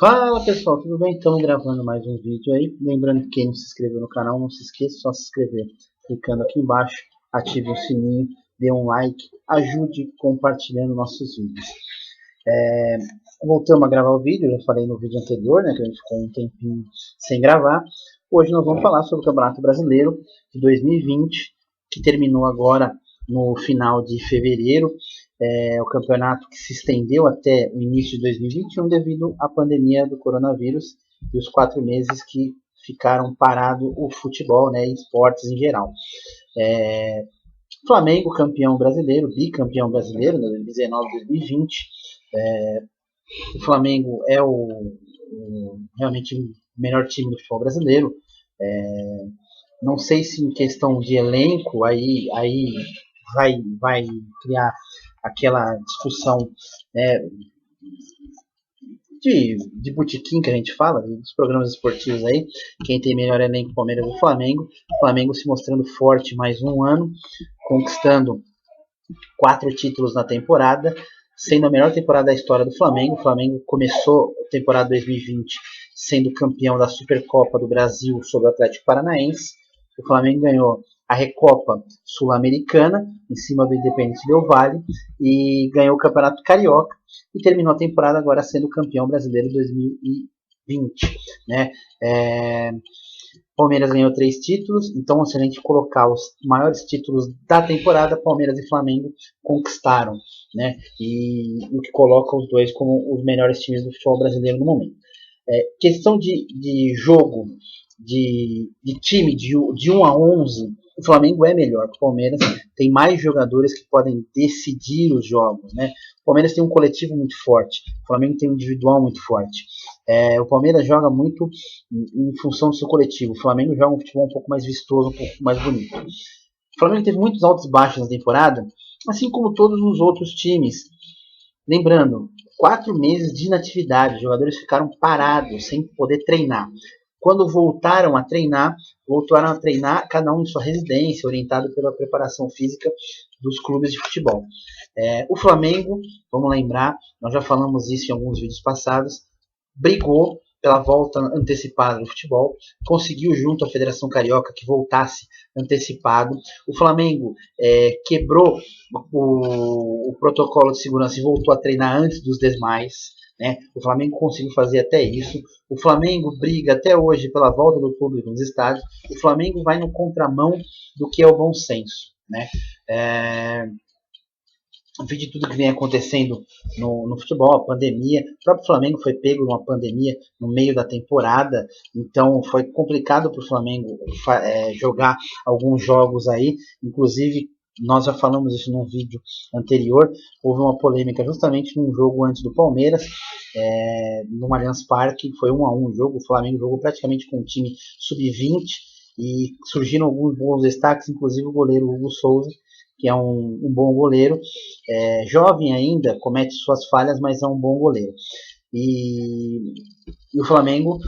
Fala pessoal, tudo bem? Estamos gravando mais um vídeo aí. Lembrando que quem não se inscreveu no canal, não se esqueça, só se inscrever clicando aqui embaixo, ative o sininho, dê um like, ajude compartilhando nossos vídeos. Voltamos a gravar o vídeo, eu já falei no vídeo anterior, né, que a gente ficou um tempinho sem gravar. Hoje nós vamos falar sobre o Campeonato Brasileiro de 2020, que terminou agora no final de fevereiro. O campeonato que se estendeu até o início de 2021 devido à pandemia do coronavírus e os 4 meses que ficaram parado o futebol, né, e esportes em geral. Flamengo campeão brasileiro, bicampeão brasileiro, né, 2019-2020. O Flamengo é realmente o melhor time do futebol brasileiro. Não sei se em questão de elenco aí vai criar aquela discussão, né, de botequim que a gente fala, dos programas esportivos aí, quem tem melhor elenco, Palmeiras ou Flamengo. O Flamengo se mostrando forte mais um ano, conquistando 4 títulos na temporada, sendo a melhor temporada da história do Flamengo. O Flamengo começou a temporada 2020 sendo campeão da Supercopa do Brasil sobre o Atlético Paranaense. O Flamengo ganhou a Recopa Sul-Americana em cima do Independente Del Valle e ganhou o Campeonato Carioca e terminou a temporada agora sendo campeão brasileiro 2020, né? Palmeiras ganhou 3 títulos, então se a gente colocar os maiores títulos da temporada, Palmeiras e Flamengo conquistaram, né? E o que coloca os dois como os melhores times do futebol brasileiro no momento. Questão de jogo, de time de 1 a 11, o Flamengo é melhor. O Palmeiras tem mais jogadores que podem decidir os jogos, né? O Palmeiras tem um coletivo muito forte, o Flamengo tem um individual muito forte. O Palmeiras joga muito em função do seu coletivo, o Flamengo joga um futebol um pouco mais vistoso, um pouco mais bonito. O Flamengo teve muitos altos e baixos na temporada, assim como todos os outros times. Lembrando, 4 meses de inatividade, os jogadores ficaram parados, sem poder treinar. Quando voltaram a treinar cada um em sua residência, orientado pela preparação física dos clubes de futebol. O Flamengo, vamos lembrar, nós já falamos isso em alguns vídeos passados, brigou pela volta antecipada do futebol, conseguiu junto à Federação Carioca que voltasse antecipado. O Flamengo quebrou o protocolo de segurança e voltou a treinar antes dos demais, né? O Flamengo conseguiu fazer até isso. O Flamengo briga até hoje pela volta do público nos estádios. O Flamengo vai no contramão do que é o bom senso, né? De tudo que vem acontecendo no futebol, a pandemia. O próprio Flamengo foi pego numa pandemia no meio da temporada, então foi complicado para o Flamengo jogar alguns jogos aí. Inclusive, nós já falamos isso num vídeo anterior, houve uma polêmica justamente num jogo antes do Palmeiras, no Allianz Parque, foi 1 a 1 o jogo, o Flamengo jogou praticamente com um time sub-20 e surgiram alguns bons destaques, inclusive o goleiro Hugo Souza, que é um bom goleiro, jovem ainda, comete suas falhas, mas é um bom goleiro. E o Flamengo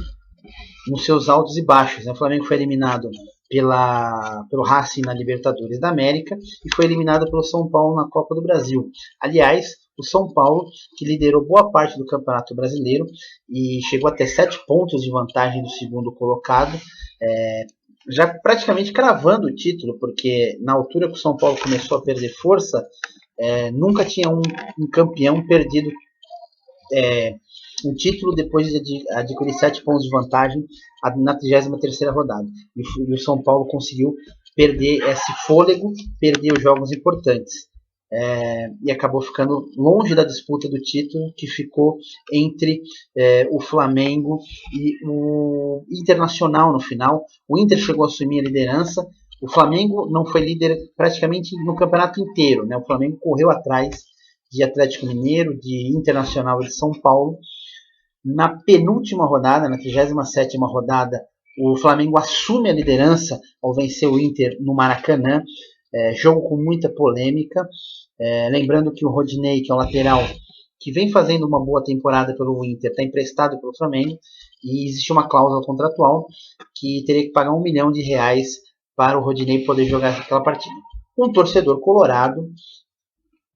nos seus altos e baixos, né? O Flamengo foi eliminado pelo Racing na Libertadores da América e foi eliminado pelo São Paulo na Copa do Brasil. Aliás, o São Paulo, que liderou boa parte do Campeonato Brasileiro e chegou até 7 pontos de vantagem do segundo colocado, já praticamente cravando o título, porque na altura que o São Paulo começou a perder força, nunca tinha um campeão perdido um título depois de adquirir 7 pontos de vantagem na 33ª rodada. E o São Paulo conseguiu perder esse fôlego, perder os jogos importantes. E acabou ficando longe da disputa do título, que ficou entre o Flamengo e o Internacional no final. O Inter chegou a assumir a liderança, o Flamengo não foi líder praticamente no campeonato inteiro, né? O Flamengo correu atrás de Atlético Mineiro, de Internacional e de São Paulo. Na penúltima rodada, na 37ª rodada, o Flamengo assume a liderança ao vencer o Inter no Maracanã. Jogo com muita polêmica. Lembrando que o Rodinei, que é o lateral, que vem fazendo uma boa temporada pelo Inter, está emprestado pelo Flamengo e existe uma cláusula contratual que teria que pagar R$1 milhão para o Rodinei poder jogar aquela partida. Um torcedor colorado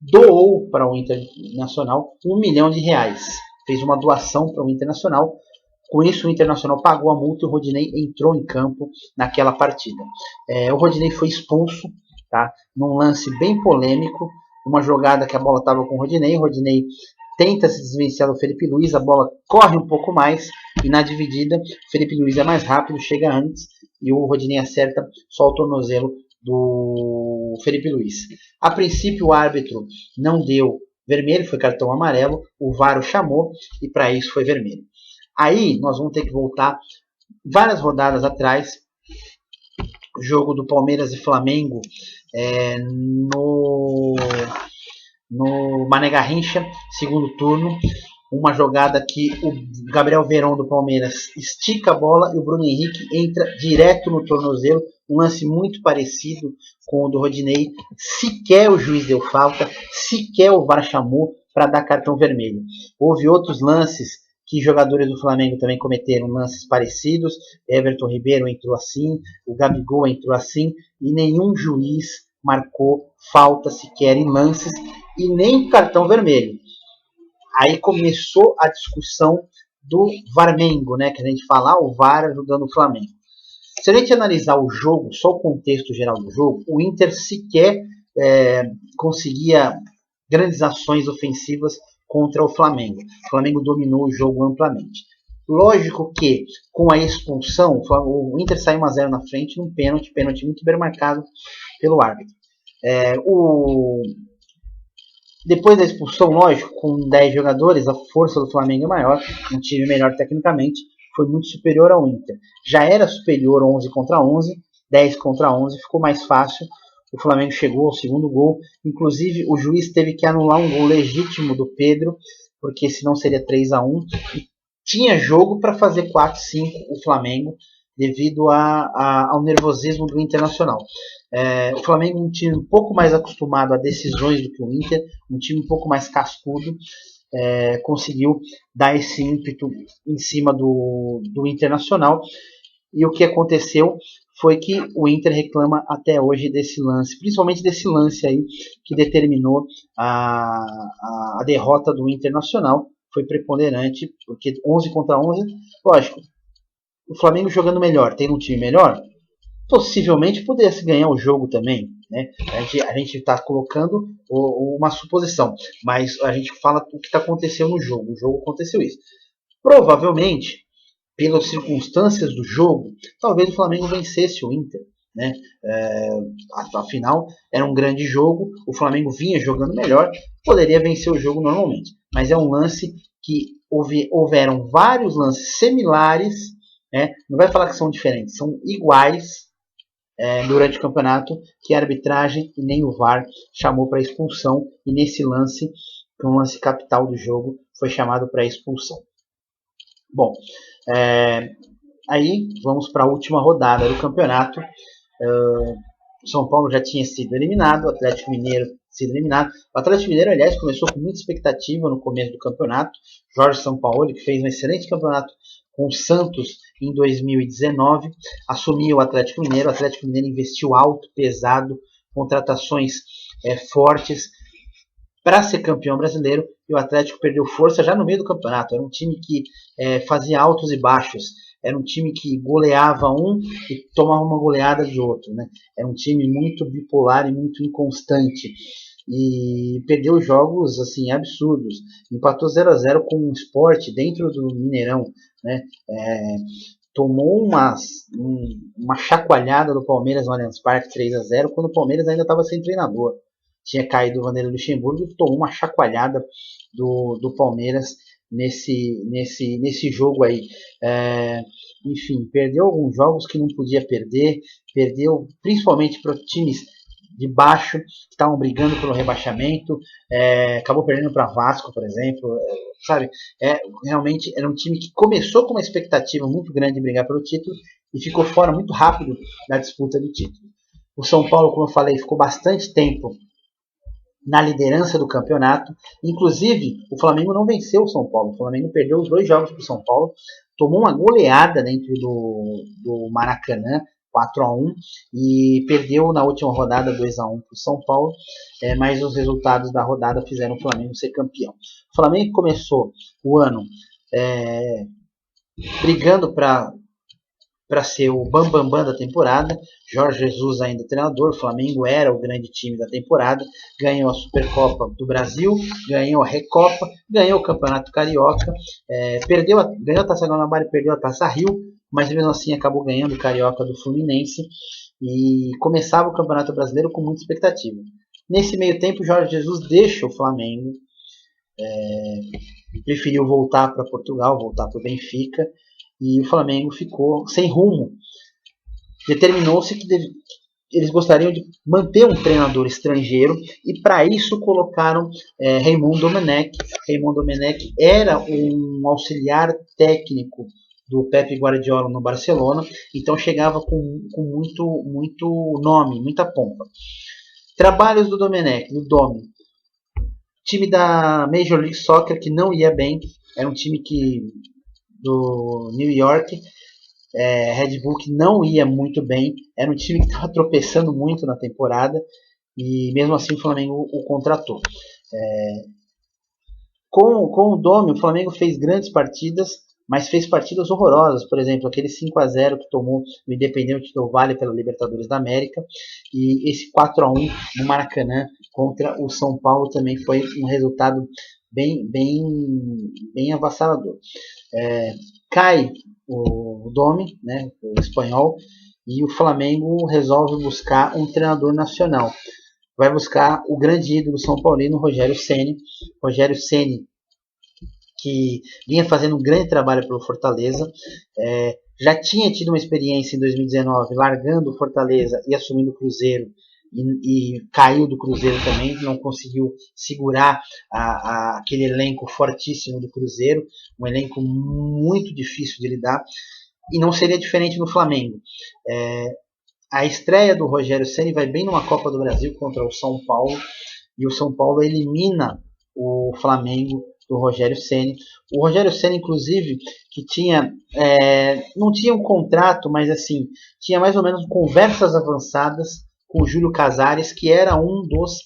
doou para o Internacional R$1 milhão. fez uma doação para o Internacional. Com isso, o Internacional pagou a multa e o Rodinei entrou em campo naquela partida. O Rodinei foi expulso, tá? Num lance bem polêmico, uma jogada que a bola estava com o Rodinei tenta se desvencilhar do Felipe Luiz, a bola corre um pouco mais e na dividida o Felipe Luiz é mais rápido, chega antes e o Rodinei acerta só o tornozelo do Felipe Luiz. A princípio o árbitro não deu vermelho, foi cartão amarelo, o VAR o chamou e para isso foi vermelho. Aí nós vamos ter que voltar várias rodadas atrás, jogo do Palmeiras e Flamengo no Mané Garrincha, segundo turno, uma jogada que o Gabriel Veron do Palmeiras estica a bola e o Bruno Henrique entra direto no tornozelo, um lance muito parecido com o do Rodinei, sequer o juiz deu falta, sequer o VAR chamou para dar cartão vermelho. Houve outros lances que jogadores do Flamengo também cometeram lances parecidos, Everton Ribeiro entrou assim, o Gabigol entrou assim, e nenhum juiz marcou falta sequer em lances e nem cartão vermelho. Aí começou a discussão do Varmengo, né, que a gente fala, o VAR ajudando o Flamengo. Se a gente analisar o jogo, só o contexto geral do jogo, o Inter sequer conseguia grandes ações ofensivas contra o Flamengo. O Flamengo dominou o jogo amplamente. Lógico que com a expulsão, o Inter saiu 1-0 na frente num pênalti muito bem marcado pelo árbitro. Depois da expulsão, lógico, com 10 jogadores, a força do Flamengo é maior, um time melhor tecnicamente, foi muito superior ao Inter. Já era superior 11 contra 11, 10 contra 11, ficou mais fácil. O Flamengo chegou ao segundo gol. Inclusive, o juiz teve que anular um gol legítimo do Pedro, porque senão seria 3-1. E tinha jogo para fazer 4-5 o Flamengo, devido ao nervosismo do Internacional. O Flamengo é um time um pouco mais acostumado a decisões do que o Inter, um time um pouco mais cascudo, conseguiu dar esse ímpeto em cima do Internacional. E o que aconteceu foi que o Inter reclama até hoje desse lance, principalmente desse lance aí que determinou a derrota do Internacional. Foi preponderante, porque 11 contra 11, lógico, o Flamengo jogando melhor, tendo um time melhor, possivelmente pudesse ganhar o jogo também, né? A gente está colocando uma suposição, mas a gente fala o que aconteceu no jogo. O jogo aconteceu isso. Provavelmente, pelas circunstâncias do jogo, talvez o Flamengo vencesse o Inter, né? Afinal, era um grande jogo, o Flamengo vinha jogando melhor, poderia vencer o jogo normalmente. Mas é um lance que houveram vários lances similares, né? Não vai falar que são diferentes, são iguais durante o campeonato, que a arbitragem e nem o VAR chamou para expulsão, e nesse lance, que é um lance capital do jogo, foi chamado para expulsão. Bom, aí vamos para a última rodada do campeonato. O São Paulo já tinha sido eliminado, o Atlético Mineiro sido eliminado. O Atlético Mineiro, aliás, começou com muita expectativa no começo do campeonato. Jorge Sampaoli, que fez um excelente campeonato com o Santos em 2019, assumiu o Atlético Mineiro. O Atlético Mineiro investiu alto, pesado, contratações fortes para ser campeão brasileiro, e o Atlético perdeu força já no meio do campeonato. Era um time que fazia altos e baixos, era um time que goleava um e tomava uma goleada de outro, né? Era um time muito bipolar e muito inconstante, e perdeu jogos assim absurdos. Empatou 0-0 com o Sport dentro do Mineirão, né? Tomou uma chacoalhada do Palmeiras no Allianz Parque 3-0, quando o Palmeiras ainda estava sem treinador. Tinha caído o Vanderlei Luxemburgo e tomou uma chacoalhada do Palmeiras nesse jogo aí. Enfim, perdeu alguns jogos que não podia perder, perdeu principalmente para times de baixo, que estavam brigando pelo rebaixamento, acabou perdendo para Vasco, por exemplo, sabe? Realmente era um time que começou com uma expectativa muito grande de brigar pelo título e ficou fora muito rápido da disputa do título. O São Paulo, como eu falei, ficou bastante tempo na liderança do campeonato. Inclusive, o Flamengo não venceu o São Paulo. O Flamengo perdeu os 2 jogos para o São Paulo, tomou uma goleada dentro do Maracanã, 4-1 e perdeu na última rodada 2-1 para o São Paulo, mas os resultados da rodada fizeram o Flamengo ser campeão. O Flamengo começou o ano brigando para ser o bambambam da temporada. Jorge Jesus ainda treinador, o Flamengo era o grande time da temporada, ganhou a Supercopa do Brasil, ganhou a Recopa, ganhou o Campeonato Carioca, ganhou a Taça Guanabara e perdeu a Taça Rio, mas mesmo assim acabou ganhando o Carioca do Fluminense e começava o Campeonato Brasileiro com muita expectativa. Nesse meio tempo, Jorge Jesus deixa o Flamengo, preferiu voltar para Portugal, voltar para o Benfica, e o Flamengo ficou sem rumo. Determinou-se que eles gostariam de manter um treinador estrangeiro e para isso colocaram Raymond Domenech. Raymond Domenech era um auxiliar técnico do Pep Guardiola no Barcelona, então chegava com muito nome, muita pompa. Trabalhos do Domenech, do Domi. Time da Major League Soccer que não ia bem, era um time do New York, Red Bull que não ia muito bem, era um time que estava tropeçando muito na temporada e mesmo assim o Flamengo o contratou. Com o Domi, o Flamengo fez grandes partidas, mas fez partidas horrorosas, por exemplo, aquele 5-0 que tomou o Independente Del Valle pela Libertadores da América, e esse 4-1 no Maracanã contra o São Paulo também foi um resultado bem avassalador. Cai o Domi, né, o espanhol, e o Flamengo resolve buscar um treinador nacional. Vai buscar o grande ídolo são paulino, Rogério Ceni. Rogério Ceni, que vinha fazendo um grande trabalho pelo Fortaleza, já tinha tido uma experiência em 2019, largando o Fortaleza e assumindo o Cruzeiro, e caiu do Cruzeiro também, não conseguiu segurar aquele elenco fortíssimo do Cruzeiro, um elenco muito difícil de lidar, e não seria diferente no Flamengo. A estreia do Rogério Ceni vai bem numa Copa do Brasil contra o São Paulo, e o São Paulo elimina o Flamengo do Rogério Ceni. O Rogério Ceni, inclusive, que não tinha um contrato, mas assim, tinha mais ou menos conversas avançadas com o Júlio Casares, que era um dos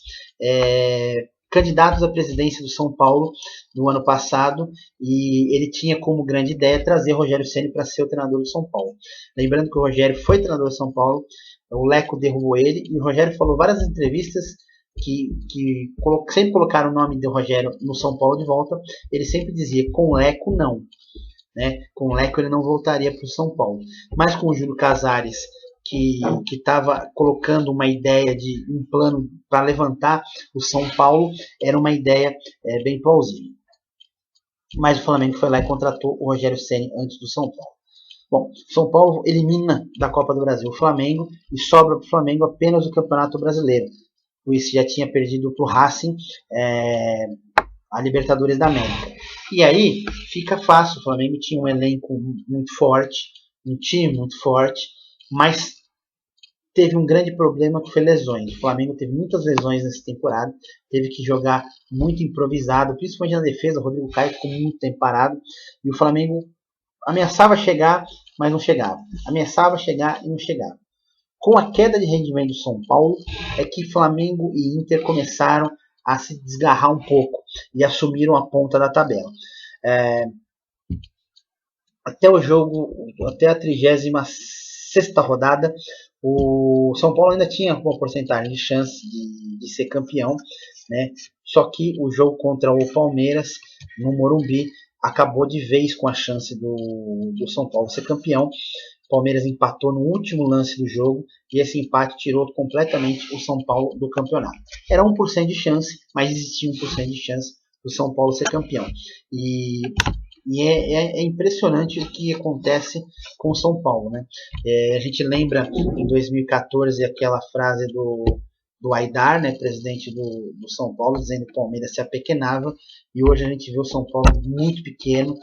candidatos à presidência do São Paulo no ano passado, e ele tinha como grande ideia trazer Rogério Ceni para ser o treinador do São Paulo. Lembrando que o Rogério foi treinador do São Paulo, o Leco derrubou ele, e o Rogério falou várias entrevistas que sempre colocaram o nome do Rogério no São Paulo de volta. Ele sempre dizia, com o Leco não, né? Com o Leco ele não voltaria para o São Paulo, mas com o Júlio Casares, que estava colocando uma ideia de um plano para levantar o São Paulo, era uma ideia bem plausível. Mas o Flamengo foi lá e contratou o Rogério Ceni antes do São Paulo. Bom, São Paulo elimina da Copa do Brasil o Flamengo e sobra para o Flamengo apenas o Campeonato Brasileiro. O isso já tinha perdido para o Racing a Libertadores da América. E aí fica fácil, o Flamengo tinha um elenco muito forte, um time muito forte, mas teve um grande problema que foi lesões. O Flamengo teve muitas lesões nessa temporada, teve que jogar muito improvisado, principalmente na defesa. O Rodrigo Caio ficou muito tempo parado, e o Flamengo ameaçava chegar, mas não chegava. Ameaçava chegar e não chegava. Com a queda de rendimento do São Paulo, é que Flamengo e Inter começaram a se desgarrar um pouco e assumiram a ponta da tabela. Até o jogo, até a 36ª rodada, o São Paulo ainda tinha uma porcentagem de chance de ser campeão, né? Só que o jogo contra o Palmeiras, no Morumbi, acabou de vez com a chance do São Paulo ser campeão. O Palmeiras empatou no último lance do jogo e esse empate tirou completamente o São Paulo do campeonato. Era 1% de chance, mas existia 1% de chance do São Paulo ser campeão. E é impressionante o que acontece com o São Paulo, né? A gente lembra em 2014 aquela frase do Aidar, né, presidente do São Paulo, dizendo que o Palmeiras se apequenava, e hoje a gente vê o São Paulo muito pequeno,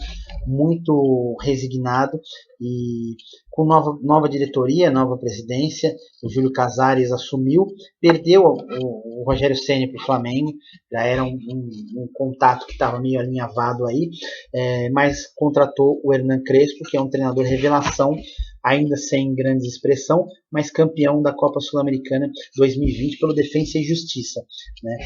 muito resignado, e com nova diretoria, nova presidência, o Júlio Casares assumiu, perdeu o Rogério Ceni para o Flamengo, já era um contato que estava meio alinhavado aí, mas contratou o Hernan Crespo, que é um treinador revelação, ainda sem grande expressão, mas campeão da Copa Sul-Americana 2020 pelo Defensa e Justiça, né?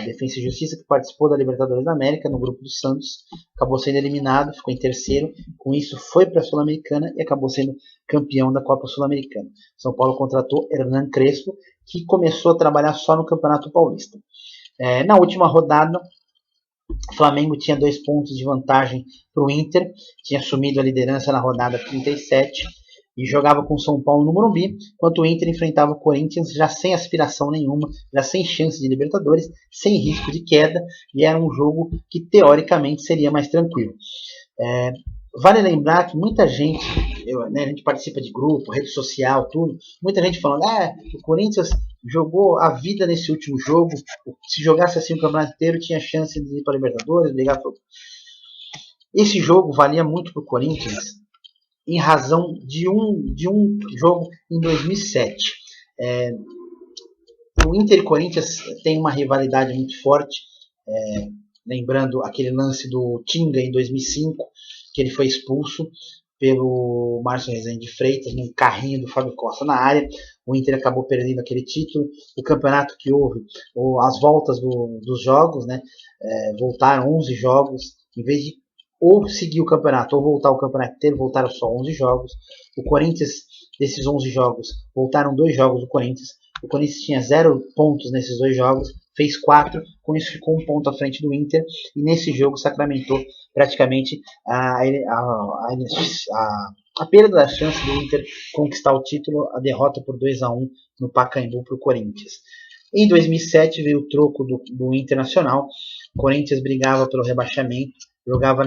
Defensa e Justiça, que participou da Libertadores da América no grupo do Santos, acabou sendo eliminado, ficou em terceiro, com isso foi para a Sul-Americana e acabou sendo campeão da Copa Sul-Americana. São Paulo contratou Hernan Crespo, que começou a trabalhar só no Campeonato Paulista. Na última rodada, o Flamengo tinha 2 pontos de vantagem para o Inter, tinha assumido a liderança na rodada 37 e jogava com o São Paulo no Morumbi, enquanto o Inter enfrentava o Corinthians já sem aspiração nenhuma, já sem chance de Libertadores, sem risco de queda, e era um jogo que teoricamente seria mais tranquilo. Vale lembrar que muita gente, a gente participa de grupo, rede social, tudo, muita gente falando, o Corinthians jogou a vida nesse último jogo, se jogasse assim o campeonato inteiro tinha chance de ir para a Libertadores, brigar por... Esse jogo valia muito para o Corinthians em razão de um jogo em 2007. O Inter e Corinthians tem uma rivalidade muito forte, lembrando aquele lance do Tinga em 2005, que ele foi expulso pelo Márcio Rezende de Freitas, num carrinho do Fábio Costa na área. O Inter acabou perdendo aquele título. O campeonato que houve, as voltas dos jogos, né, voltaram 11 jogos, em vez de ou seguir o campeonato ou voltar o campeonato inteiro, voltaram só 11 jogos. O Corinthians, desses 11 jogos, voltaram 2 jogos do Corinthians. O Corinthians tinha 0 pontos nesses 2 jogos, fez 4, com isso ficou 1 ponto à frente do Inter, e nesse jogo sacramentou praticamente a perda da chance do Inter conquistar o título, a derrota por 2-1 no Pacaembu para o Corinthians. Em 2007 veio o troco do Internacional. O Corinthians brigava pelo rebaixamento, jogava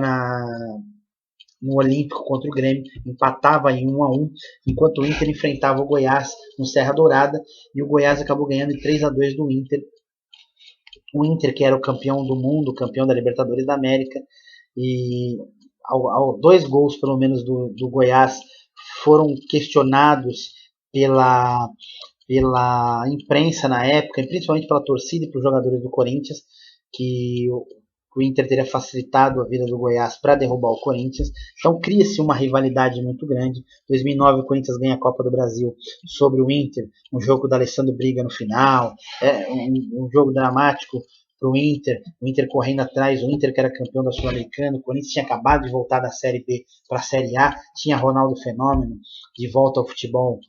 no Olímpico contra o Grêmio, empatava em 1-1, enquanto o Inter enfrentava o Goiás no Serra Dourada, e o Goiás acabou ganhando em 3-2 do Inter. O Inter, que era o campeão do mundo, campeão da Libertadores da América, e 2 gols pelo menos do Goiás foram questionados pela imprensa na época, principalmente pela torcida e pelos jogadores do Corinthians, que o Inter teria facilitado a vida do Goiás para derrubar o Corinthians. Então cria-se uma rivalidade muito grande. Em 2009 o Corinthians ganha a Copa do Brasil sobre o Inter, um jogo da Alessandro Briga no final, um jogo dramático para o Inter correndo atrás, o Inter que era campeão da Sul-Americana, o Corinthians tinha acabado de voltar da Série B para a Série A, tinha Ronaldo Fenômeno de volta ao futebol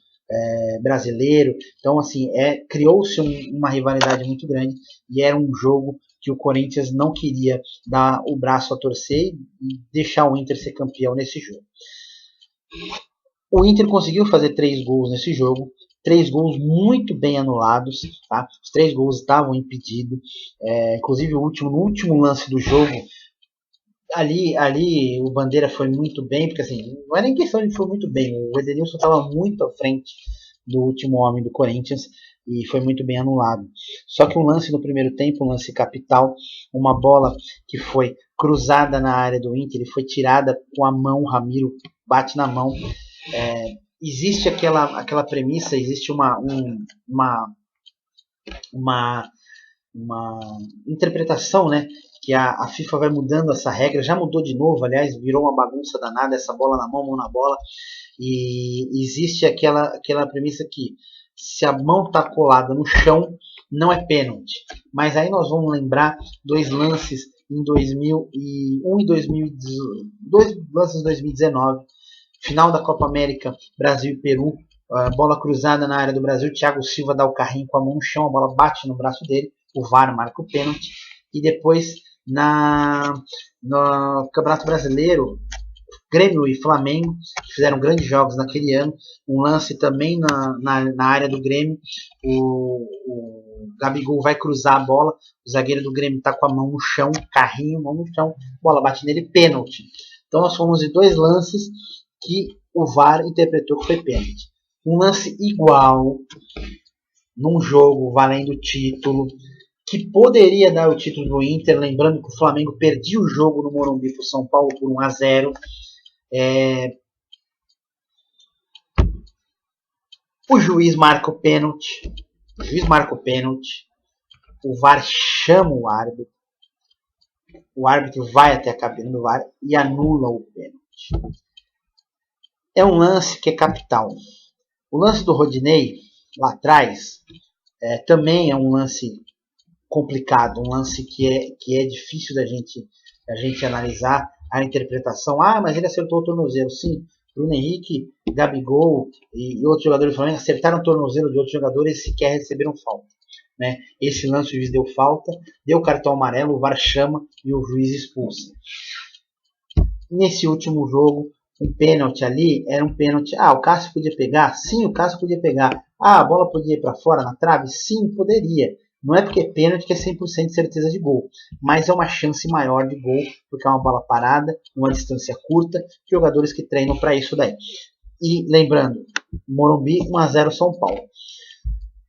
brasileiro. Então assim, criou-se uma rivalidade muito grande, e era um jogo que o Corinthians não queria dar o braço a torcer e deixar o Inter ser campeão nesse jogo. O Inter conseguiu fazer 3 gols nesse jogo, 3 gols muito bem anulados, tá? Os 3 gols estavam impedidos, inclusive no último lance do jogo, ali o Bandeira foi muito bem, porque assim, não é nem questão de foi muito bem, o Edenilson estava muito à frente do último homem do Corinthians, e foi muito bem anulado. Só que um lance no primeiro tempo, um lance capital, uma bola que foi cruzada na área do Inter e foi tirada com a mão, o Ramiro bate na mão. Existe aquela premissa, existe uma interpretação, né, que a FIFA vai mudando essa regra, já mudou de novo, aliás, virou uma bagunça danada, essa bola na mão na bola, e existe aquela premissa que se a mão está colada no chão, não é pênalti. Mas aí nós vamos lembrar 2 lances em 2001 e 2018, 2 lances em 2019, final da Copa América, Brasil e Peru, bola cruzada na área do Brasil, Thiago Silva dá o carrinho com a mão no chão, a bola bate no braço dele, o VAR marca o pênalti, e depois no Campeonato Brasileiro, Grêmio e Flamengo, que fizeram grandes jogos naquele ano, um lance também na área do Grêmio, o Gabigol vai cruzar a bola, o zagueiro do Grêmio está com a mão no chão, carrinho, mão no chão, bola bate nele, pênalti. Então nós fomos de 2 lances que o VAR interpretou que foi pênalti. Um lance igual, num jogo valendo o título, que poderia dar o título do Inter, lembrando que o Flamengo perdia o jogo no Morumbi para o São Paulo por 1-0. O juiz marca o pênalti, o VAR chama o árbitro vai até a cabine do VAR e anula o pênalti. é um lance que é capital. O lance do Rodinei, lá atrás, também é um lance complicado, um lance que é difícil da gente analisar a interpretação. Ah, mas ele acertou o tornozelo. Sim, Bruno Henrique, Gabigol e outros jogadores do Flamengo acertaram o tornozelo de outros jogadores e sequer receberam falta. Né? Esse lance o juiz deu falta, deu cartão amarelo, o VAR chama e o juiz expulsa. Nesse último jogo, um pênalti ali era um pênalti. Ah, o Cássio podia pegar? Sim, o Cássio podia pegar. Ah, a bola podia ir para fora na trave? Sim, poderia. Não é porque é pênalti que é 100% de certeza de gol, mas é uma chance maior de gol, porque é uma bola parada, uma distância curta, jogadores que treinam para isso daí. E lembrando, Morumbi 1-0 São Paulo.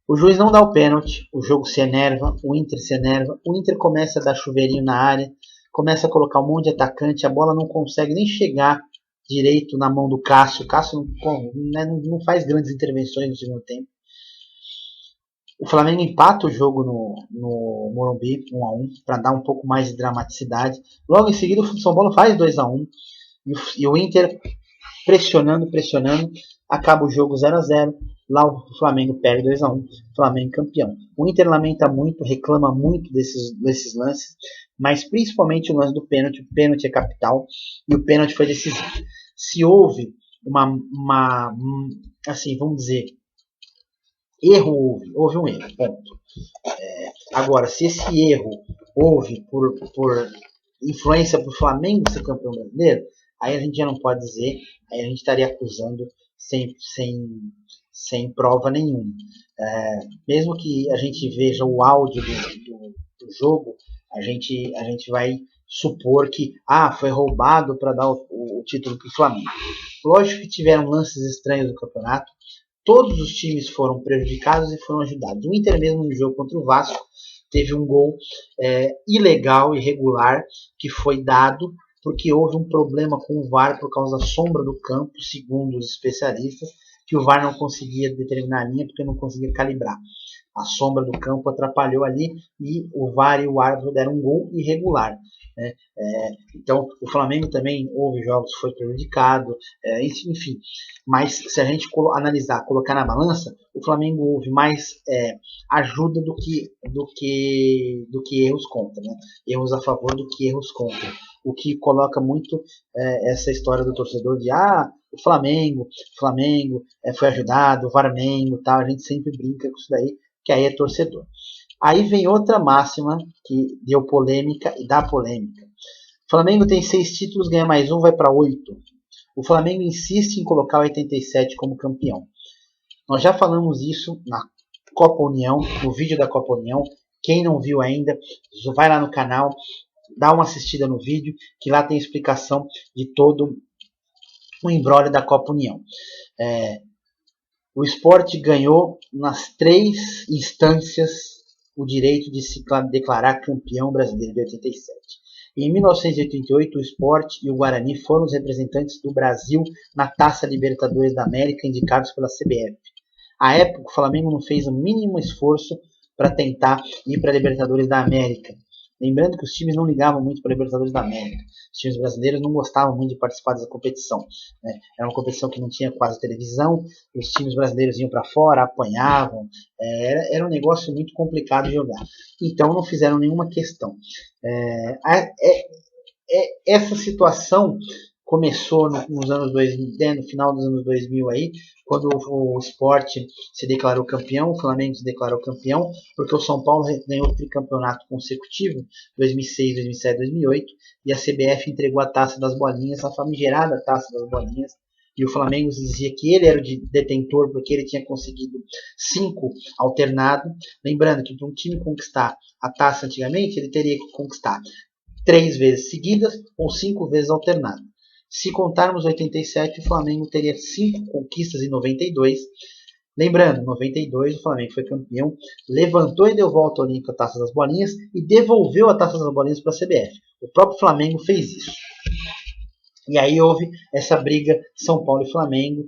O juiz não dá o pênalti, o jogo se enerva, o Inter se enerva, o Inter começa a dar chuveirinho na área, começa a colocar um monte de atacante, a bola não consegue nem chegar direito na mão do Cássio. O Cássio não faz grandes intervenções no segundo tempo. O Flamengo empata o jogo no Morumbi 1-1 para dar um pouco mais de dramaticidade. Logo em seguida o São Paulo faz 2-1 e o Inter pressionando, acaba o jogo 0-0. Lá o Flamengo perde 2-1, Flamengo campeão. O Inter lamenta muito, reclama muito desses lances, mas principalmente o lance do pênalti. O pênalti é capital e o pênalti foi decisivo. Se houve assim, vamos dizer, houve um erro, ponto. Agora, se esse erro houve por influência para o Flamengo ser campeão brasileiro, aí a gente já não pode dizer, aí a gente estaria acusando sem prova nenhuma. Mesmo que a gente veja o áudio do jogo, a gente vai supor que foi roubado para dar o título para o Flamengo. Lógico que tiveram lances estranhos do campeonato, todos os times foram prejudicados e foram ajudados. O Inter mesmo no jogo contra o Vasco teve um gol ilegal, irregular, que foi dado porque houve um problema com o VAR por causa da sombra do campo, segundo os especialistas, que o VAR não conseguia determinar a linha porque não conseguia calibrar. A sombra do campo atrapalhou ali e o VAR e o árbitro deram um gol irregular. Né? Então o Flamengo também houve jogos que foi prejudicado, enfim. Mas se a gente analisar, colocar na balança, o Flamengo houve mais ajuda do que erros contra, né? Erros a favor do que erros contra. O que coloca muito essa história do torcedor de o Flamengo foi ajudado, o Varmengo, tal. A gente sempre brinca com isso daí, que aí é torcedor. Aí vem outra máxima que deu polêmica e dá polêmica. O Flamengo tem 6 títulos, ganha mais um, vai para 8. O Flamengo insiste em colocar o 87 como campeão. Nós já falamos isso na Copa União, no vídeo da Copa União. Quem não viu ainda, vai lá no canal, dá uma assistida no vídeo, que lá tem explicação de todo o imbróglio da Copa União. O Sport ganhou nas 3 instâncias o direito de se declarar campeão brasileiro de 87. Em 1988, o Sport e o Guarani foram os representantes do Brasil na Taça Libertadores da América, indicados pela CBF. À época, o Flamengo não fez o mínimo esforço para tentar ir para a Libertadores da América. Lembrando que os times não ligavam muito para a Libertadores da América. Os times brasileiros não gostavam muito de participar dessa competição. Né? Era uma competição que não tinha quase televisão. Os times brasileiros iam para fora, apanhavam. Era um negócio muito complicado de jogar. Então não fizeram nenhuma questão. Essa situação começou nos anos 2000, no final dos anos 2000 aí, quando o Sport se declarou campeão, o Flamengo se declarou campeão, porque o São Paulo ganhou o tricampeonato consecutivo, 2006, 2007, 2008, e a CBF entregou a Taça das Bolinhas, a famigerada Taça das Bolinhas, e o Flamengo dizia que ele era o detentor porque ele tinha conseguido 5 alternado. Lembrando que para um time conquistar a taça antigamente, ele teria que conquistar 3 vezes seguidas ou 5 vezes alternado. Se contarmos 87, o Flamengo teria 5 conquistas em 92. Lembrando, em 92 o Flamengo foi campeão, levantou e deu volta olímpica a Taça das Bolinhas e devolveu a Taça das Bolinhas para a CBF. O próprio Flamengo fez isso. E aí houve essa briga São Paulo e Flamengo.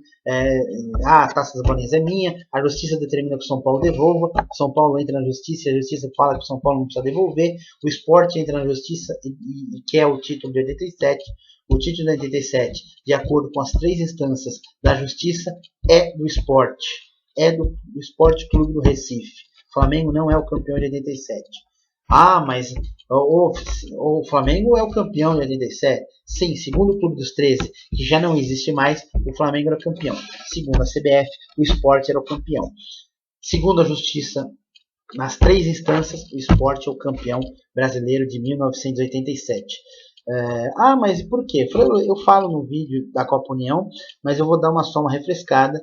A Taça das Bolinhas é minha, a justiça determina que o São Paulo devolva, São Paulo entra na justiça, a justiça fala que o São Paulo não precisa devolver, o Sport entra na justiça e quer o título de 87. O título de 87, de acordo com as 3 instâncias da justiça, é do Sport. É do Sport Clube do Recife. O Flamengo não é o campeão de 87. Ah, mas o Flamengo é o campeão de 87? Sim, segundo o Clube dos 13, que já não existe mais, o Flamengo era o campeão. Segundo a CBF, o Sport era o campeão. Segundo a Justiça, nas 3 instâncias, o Sport é o campeão brasileiro de 1987. Mas por quê? Eu falo no vídeo da Copa União, mas eu vou dar só uma refrescada.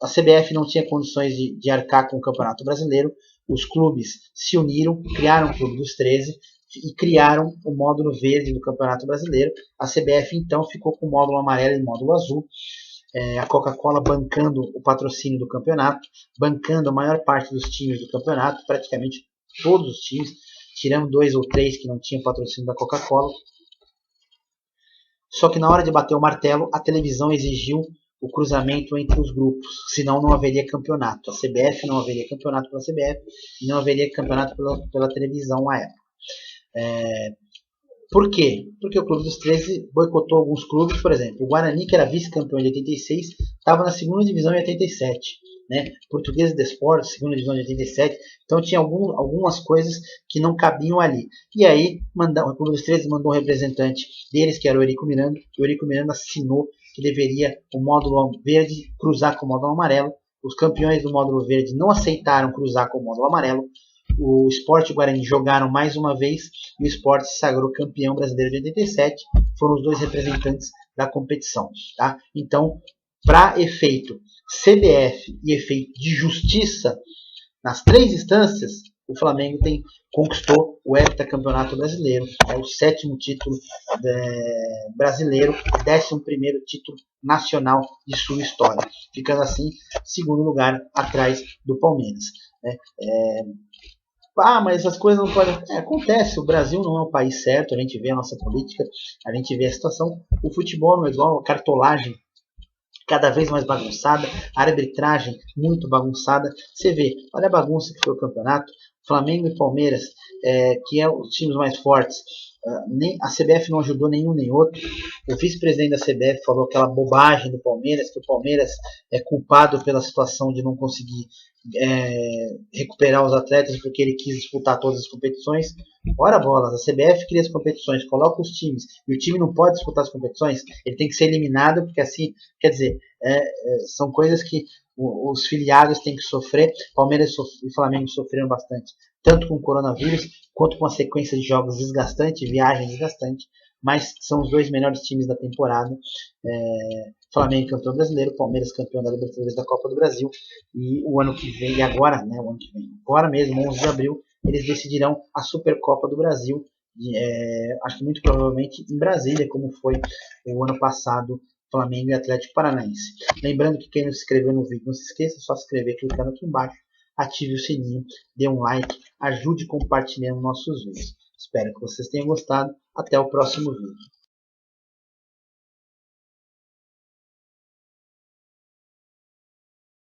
A CBF não tinha condições de arcar com o Campeonato Brasileiro. Os clubes se uniram, criaram o Clube dos 13 e criaram o módulo verde do Campeonato Brasileiro. A CBF então ficou com o módulo amarelo e o módulo azul. A Coca-Cola bancando o patrocínio do campeonato, bancando a maior parte dos times do campeonato, praticamente todos os times, tirando 2 ou 3 que não tinham patrocínio da Coca-Cola. Só que na hora de bater o martelo, a televisão exigiu o cruzamento entre os grupos, senão não haveria campeonato. A CBF não haveria campeonato pela CBF e não haveria campeonato pela televisão à época. Por quê? Porque o Clube dos 13 boicotou alguns clubes, por exemplo, o Guarani, que era vice-campeão de 86, estava na segunda divisão em 87. Né? Portuguesa de Esportes, segunda divisão de 87. Então tinha algumas coisas que não cabiam ali. E aí o Clube dos 13 mandou um representante deles, que era o Eurico Miranda, e o Eurico Miranda assinou que deveria o módulo verde cruzar com o módulo amarelo. Os campeões do módulo verde não aceitaram cruzar com o módulo amarelo. O Sport e o Guarani jogaram mais uma vez e o Sport se sagrou campeão brasileiro de 87. Foram os 2 representantes da competição. Tá? Então, para efeito CBF e efeito de justiça, nas 3 instâncias, o Flamengo conquistou o heptacampeonato brasileiro, é o 7º título brasileiro, o 11º título nacional de sua história, ficando assim, segundo lugar, atrás do Palmeiras. Né? Mas essas coisas não podem. Acontece, o Brasil não é um país certo, a gente vê a nossa política, a gente vê a situação. O futebol não é igual, a cartolagem cada vez mais bagunçada, a arbitragem muito bagunçada. Você vê, olha a bagunça que foi o campeonato. Flamengo e Palmeiras, que é os times mais fortes, a CBF não ajudou nenhum nem outro. O vice-presidente da CBF falou aquela bobagem do Palmeiras, que o Palmeiras é culpado pela situação de não conseguir recuperar os atletas porque ele quis disputar todas as competições. Ora bolas, a CBF cria as competições, coloca os times e o time não pode disputar as competições, ele tem que ser eliminado, porque assim, quer dizer, são coisas que os filiados têm que sofrer. Palmeiras e Flamengo sofreram bastante, tanto com o coronavírus quanto com a sequência de jogos desgastante, viagem desgastante, mas são os 2 melhores times da temporada. Flamengo campeão brasileiro, Palmeiras campeão da Libertadores, da Copa do Brasil, e o ano que vem, agora mesmo, 11 de abril, eles decidirão a Supercopa do Brasil, acho que muito provavelmente em Brasília, como foi o ano passado, Flamengo e Atlético Paranaense. Lembrando que quem não se inscreveu no vídeo, não se esqueça, é só se inscrever clicando aqui embaixo, ative o sininho, dê um like, ajude compartilhando nossos vídeos. Espero que vocês tenham gostado. Até o próximo vídeo.